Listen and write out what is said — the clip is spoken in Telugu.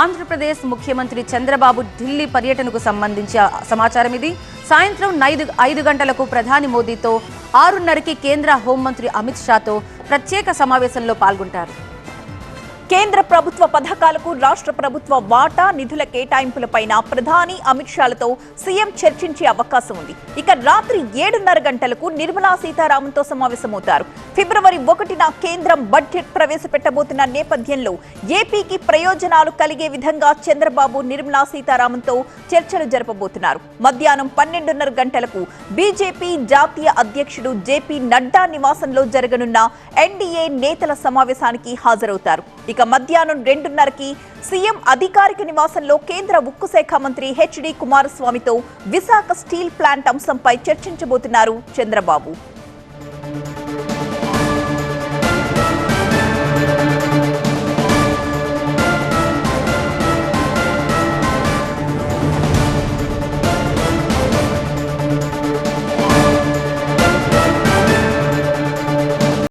ఆంధ్రప్రదేశ్ ముఖ్యమంత్రి చంద్రబాబు ఢిల్లీ పర్యటనకు సంబంధించి సమాచారం ఇది. సాయంత్రం 5 గంటలకు ప్రధాని మోదీతో 6:30కి కేంద్ర హోంమంత్రి అమిత్ షాతో ప్రత్యేక సమావేశంలో పాల్గొంటారు. కేంద్ర ప్రభుత్వ పథకాలకు రాష్ట్ర ప్రభుత్వ వాటా నిధుల కేటాయింపులపైన ప్రధాని అమిత్ షాలతో సీఎం చర్చించే అవకాశం ఉంది. ఇక రాత్రి 7:30 గంటలకు నిర్మలా సీతారామన్తో సమావేశమవుతారు. ఫిబ్రవరి 1న కేంద్రం బడ్జెట్ ప్రవేశపెట్టబోతున్న నేపథ్యంలో ఏపీకి ప్రయోజనాలు కలిగే విధంగా చంద్రబాబు నిర్మలా సీతారామన్తో చర్చలు జరపబోతున్నారు. మధ్యాహ్నం 12:30 గంటలకు బీజేపీ జాతీయ అధ్యక్షుడు జేపీ నడ్డా నివాసంలో జరగనున్న ఎన్డీఏ నేతల సమావేశానికి హాజరవుతారు. ఇక మధ్యాహ్నం 2:30కి సీఎం అధికారిక నివాసంలో కేంద్ర ఉక్కు శాఖ మంత్రి హెచ్డి కుమారస్వామితో విశాఖ స్టీల్ ప్లాంట్ అంశంపై చర్చించబోతున్నారు చంద్రబాబు.